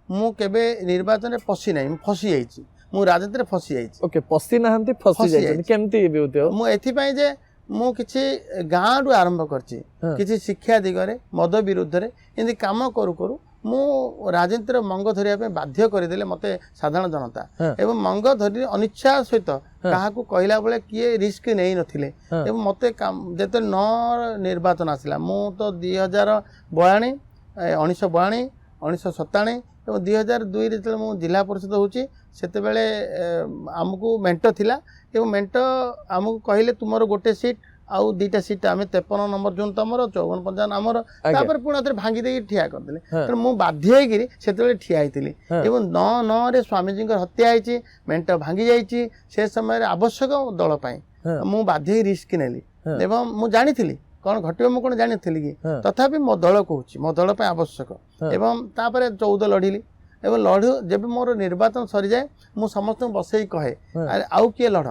मु केबे निर्वाचन रे पसी नाही मु फसी जाईची मु राजनीति रे फसी जाईची ओके पसी नाहंती फसी जाई केमती बिउते हो मु एथि पई जे मु किछि गाँ रु आरंभ करछि किछि शिक्षा दिगरे मद विरुद्ध रे इन्दी काम करू करू मु राजनीति रे मंग धरिया पे बाध्य करदेले मते साधारण जनता एवं मंग धरि अनिच्छा सहित काहाकू कहला बेले किए रिस्क नै नथिले एवं मते जेते न निर्वाचन आसिला मु तो 2042 1942 1997 एवं 2002 रे मु जिला परिषद होची सेते बेले हमकू मेंटो थिला एवं मेंटो हमकू कहले तुमर गोटे सीट आउ दीटा सीट आम 53 नंबर जोन तमर 54 55 आमर तापर पुणी भांगी दे ठिया करदेले तो मु बाध्य होगी से ठिया होती एवं 9 रे स्वामीजी हत्या होती मेंट भांगी जाइए से समय आवश्यक दल मु बाध्य रिस्क नेली एवं मु जानी कौन घटो मु कौन जानी कि तथापि मो दल कहूँ मो दल आवश्यक एवं तापर 14 लड़िली एवं लड़ू जब मोर निर्वाचन सरी जाए मु समस्त बसई कहे अरे आउ किए लड़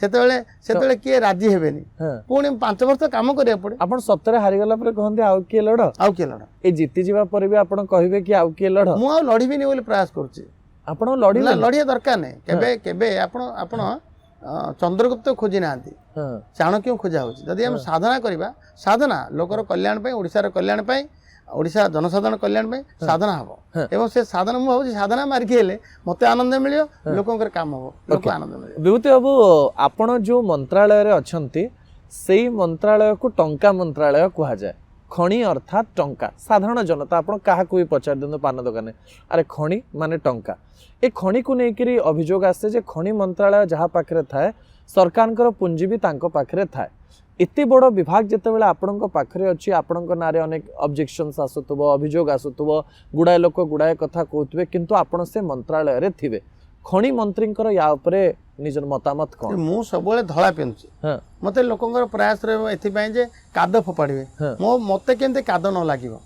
सेतेबेले किए राजी हेबेनी पुणी 5 वर्ष काम करिया पड़े आपण सप्ताह हारि गला पर कहंते आउ किए लड़ ए जीती जीवा पर भी आपण कहबे कि आउ किए लड़ मु आउ लड़ीबिनी बोली प्रयास करछि आपण लड़ी ना लड़िया दरकार नै केबे केबे आपण चंद्रगुप्त खोजी नांती चाणक्य खोजा होछि जदि हम साधना करिबा साधना लोकर कल्याण पई ओडिसा रो कल्याण पई ओडिशा जनसाधारण कल्याण में साधना हम एवं से साधना मु भावुछि साधना मार्गी हेले मते आनंद मिलियो लोकंकर काम हो लोक आनंद मिलियो विभूति बाबू आपण जो मंत्रालय रे अछंती सेही मंत्रालय को टंका मंत्रालय कहा जाए खणी अर्थात टंका साधारण जनता आपण काहा को भी पचार देन पान दुकान अरे खणी माने टंका ए खणी को नेकरी अभियोग आसे जे खणी मंत्रालय जहा पाखरे थाए सरकारकर पुंजी भी तांको पाखरे थाए एते बड़ विभाग जिते बेले आपण पाखरे अच्छी आपण नारे अनेक ऑब्जेक्शंस आसुथबो अभियोग आसुथबो गुडाए लोक गुडाए कथा कहउतबे किंतु आपण से मंत्रालय रे थिबे खणी मंत्रींकर या उपरे निजर मतामत कोन मु सबले धळा पेनछि मते लोकंकर प्रयास रे एथि पय जे काद फोपाडीबे मो मते केनते काद न लागिवो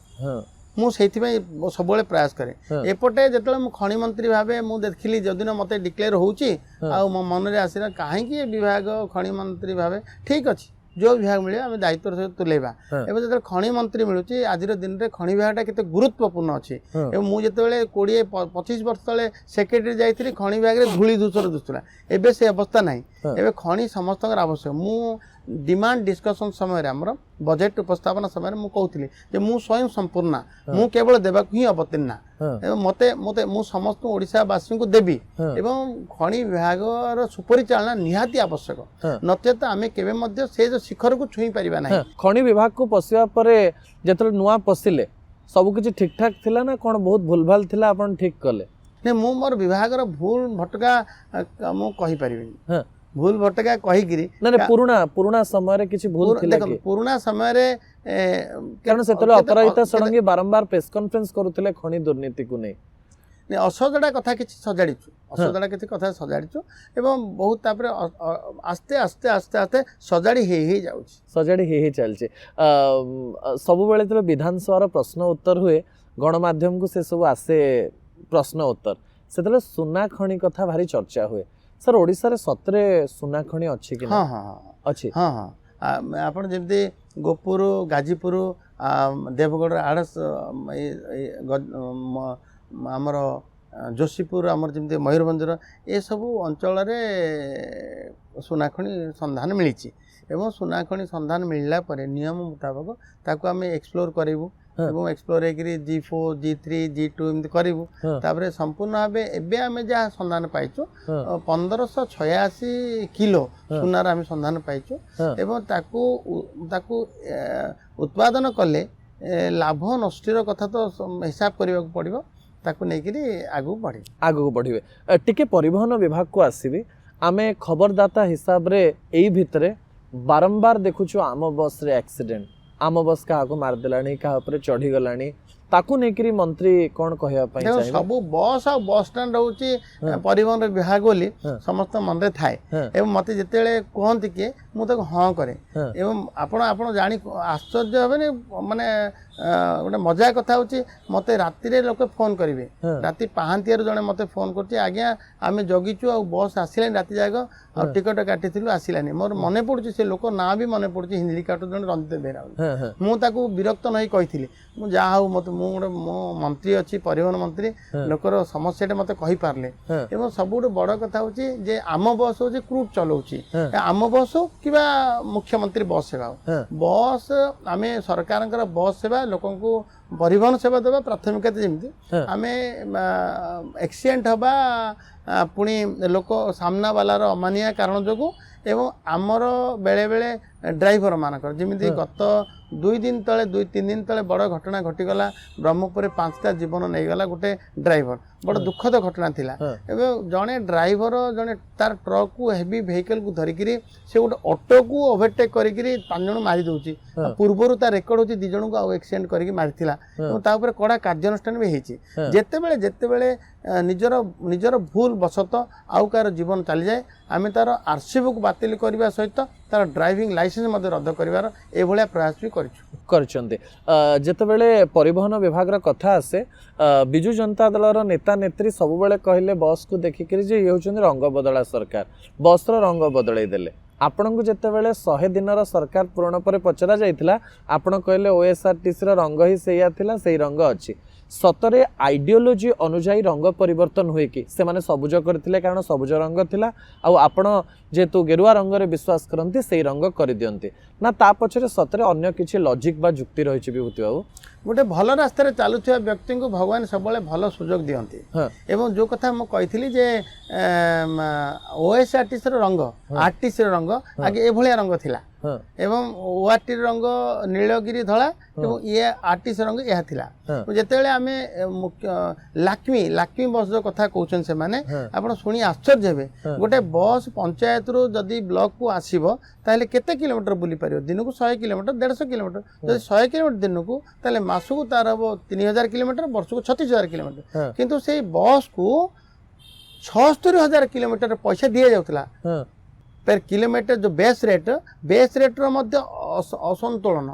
मु सेथि पय सबले प्रयास करे एपटे जेतले मु खणी मंत्री भाबे मु देखिली जदिन मते डिक्लेयर होउची आ मो मन रे आसीना काहे कि विभाग खणी मंत्री भाबे ठीक अछि जो विभाग मिले आम दायित्व सहित तुलेबा एवं जो खणी मंत्री मिलूँ आज दिन में खणी विभाग के गुरुत्वपूर्ण अच्छी मुझे 20-25 वर्ष तले सेक्रेटरी जाइए खणी विभाग में धूली धूसर दुसुला एवं से अवस्था ना एवं खणी समस्त आवश्यक मु डिमांड डिस्कसन समय आमर बजेट उपस्थापना समय मु कहूली जे मु स्वयं संपूर्ण मु केवल देवाक ही अवतीर्णा एवं मते मते मु समस्त ओडिशावासी को देवी एवं खणी विभाग सुपरिचालना निहाती आवश्यक नचेत आमे केबे मध्य से जो शिखर को छुई परिबा नाही खणी विभाग को पसिया परे जेतले नुआ पसिले सब किछि ठीक ठाक थिला ना कोन बहुत भूलभाल थिला आपण ठीक कले ने मु मोर विभाग रो भूल भटका मु कहि परिबिनी भूल भटका कहीकि ना पुराना समय रे किछि भूल थिला कि पुराना समय रे कारण सेतले अपराजिता सडंगी बारंबार प्रेस कॉन्फ्रेंस करूथिले खणी दुर्नीति को नै ने असजडा कथा किछि सजाडिछु असजडा किछि कथा सजाडिछु एवं बहुत तापर आस्ते आस्ते आस्ते आस्ते सजाडी हे जाउछि सजाडी हे चलछि सब बेले तो विधानसभा रो प्रश्न उत्तर हुए गणमाध्यम को से सब आसे प्रश्न उत्तर सेतले सुना खणी कथा भारी चर्चा हुए सर ओडिसा रे सतरे सुना खणी अछि कि हां हां अछि हां हां आपण जेमते गोपुर गाजीपुर देवगढ़ आड़स आमर जोशीपुर आमर जमी मयूरभंजर ए सबू अंचल सुनाखणी संधान मिली एवं सुनाखणी संधान मिलला परे नियम मुताबक ताको आम एक्सप्लोर करूँ एवं एक्सप्लोर G4 G3 G2 एमती करूँ तापर संपूर्ण भाव एवं आम जहाँ संधान पाइचु 1586 किलो सुनार आम संधान पाइचु एवं ताकू उत्पादन कले लाभ नष्टर कथा तो हिसाब करने पड़ो ताकू नहीं आगू बढ़े टिके परिवहन विभाग को आसबि आमे खबरदाता हिसाब रे एई भितरे बारंबार देखुछु आम बस रे एक्सीडेंट आम बस क्या मारदेलानी क्या चढ़ी गलानी ताकू नेकरी मंत्री कौन कहया पई चाहिए सब बस आ बस स्टैंड होची परिवहन विभाग बोली समस्त मन रे थाए एवं मते जतेले कहंती कि मु ताको हां करे एवं आपण जानी आश्चर्य हेबे माने गोटे मजा कथा होची मते राति रे लोक फोन करिवे राति 5 जने मते फोन करती आज्ञा आमे जगिचु आ बस आसिलानी राति जाग आ टिकट काटिथिलु आसिलानी मोर मने पडुची से लोक ना भी मने पडुची हिंदी काटो जने रंजित बेरा मु ताको विरक्त नहीं कहिथिली मु जा हाउ मते गोटे मो मंत्री अच्छी परिवहन मंत्री लोकर समस्या मत कही पारले एवं सबुठ बड़ कथा हूँ जे आम बस हूँ क्रूट चलाऊँगी आम बस हो कि मुख्यमंत्री बस सेवा हो बस आम सरकार बस सेवा लोक परिवहन सेवा देवा प्राथमिकता जमी आम एक्सीडेंट हवा पुणी लोक सामना वालार अमानिया कारण जो एवं आमर बेले बेले ड्राइवर मानकर जमी गत 2 दिन तले 2-3 दिन तले बड़ घटना घटीगला ब्रह्मपुर 5टा जीवन नहीं गला गोटे ड्राइवर बड़ दुखद घटना थिला एवं जड़े ड्राइवर जड़े तार ट्रक को हेवी व्हीकल को धरिकी से गोटे ऑटो को ओवरटेक करी 5 जन मारी दउची पूर्वर तार रेकर्ड होची 2 जन को एक्सीडेंट करी मारिथिला ऊपर कड़ा कार्यानुष्ठान भी होती जेतेबेले निजर भूल बसत आउ कार जीवन चली जाए आम तार आरसी बुक बातिल करने सहित तार ड्राइविंग लाइसेंस रद्द कर प्रयास भी करतेबेले परिवहन विभाग कथा आसे बिजु जनता दल नेता नेत्री सब बेले कहले बस को देखिक ये हूँ रंग बदला सरकार बस रंग बदल देले आपण को जितेबाला 100 दिन सरकार पूरण पर पचरा जाइथिला आपण कहले ओएसआरटीसी रंग ही से रंग अच्छी सतरे आइडियोलोजी अनुजाई रंग परिवर्तन हुए कि से माने सबुज करथिले कारण सबुज रंग थिला आउ आपण जेतु गेरुआ रंग रे विश्वास करंती से रंग कर दियंती ना ता पछरे सतरे अन्य किछि लॉजिक बा जुक्ति रहिछि विभूति बाबू गोटे भल रास्तार चलुवा व्यक्ति को भगवान सब भल सुजोग दियंती एवं जो कथा मु कहिथिली जे ओएसआरटीसी रंग आरटीसी रंग आगे ए रंग थिला एवं ओआरटी रंग नीलगिरी धला एवं ये आरटीसी रंग यह थिला जेतेबेले आमे लाक्मी बस जो कथा कहउछन से माने आपण सुनी आश्चर्य हेबे गोटे बस पंचायत रो जदी ब्लॉक को आसीबो ताले केते किलोमीटर बुली परियो दिन को 100 किलोमीटर 150 किलोमीटर जदी 100 किलोमीटर दिन को ताले मासको तार हबो 3000 किलोमीटर वर्ष को 36000 किलोमीटर किंतु से बस को 76000 किलोमीटर पैसा दिया जाउतला पर किलोमीटर जो बेस रेट रो मध्य असंतुलन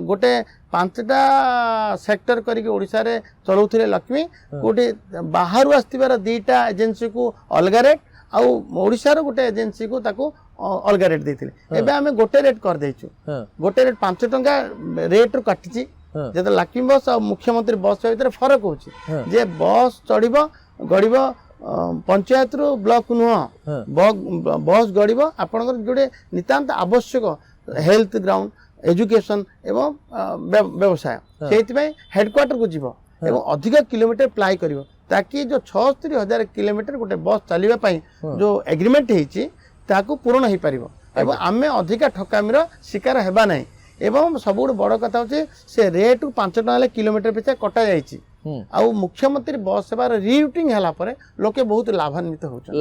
गोटे 5टा सेक्टर करके ओडिशा रे चलाउथिले लक्ष्मी गोटे बाहर आस्तिबार 2टा एजेंसी को अलग रेट आउ ओडिशा रो गोटे एजेंसी को ताको अलग रेट देथिले एबे आमे गोटे रेट कर देछु गोटे रेट 5 टंका रेट रो काटिची जेते लक्ष्मी बस और मुख्यमंत्री बस भीतर फरक होची जे बस चढ़िबो गड़िबो पंचायत रो ब्लॉक नुह बस गड़ब आपंकर जोड़े नितांत आवश्यक हेल्थ ग्राउंड एजुकेशन एवं व्यवसाय से हेडक्वार्टर को जीव एवं अधिक किलोमीटर प्लाई कर ताकि जो 76,000 किलोमीटर गोटे बस चलने जो एग्रीमेंट होती पूरण हो पार एवं आम अधिका ठकामीर शिकार हेबा नहीं एवं सबुठ बड़ कथा होची से रेट 5 टका किलोमीटर पिछा कटा जाइए आउ मुख्यमंत्री बस सेवार रिरूटिंग होला परे लोके बहुत लाभान्वित होछन।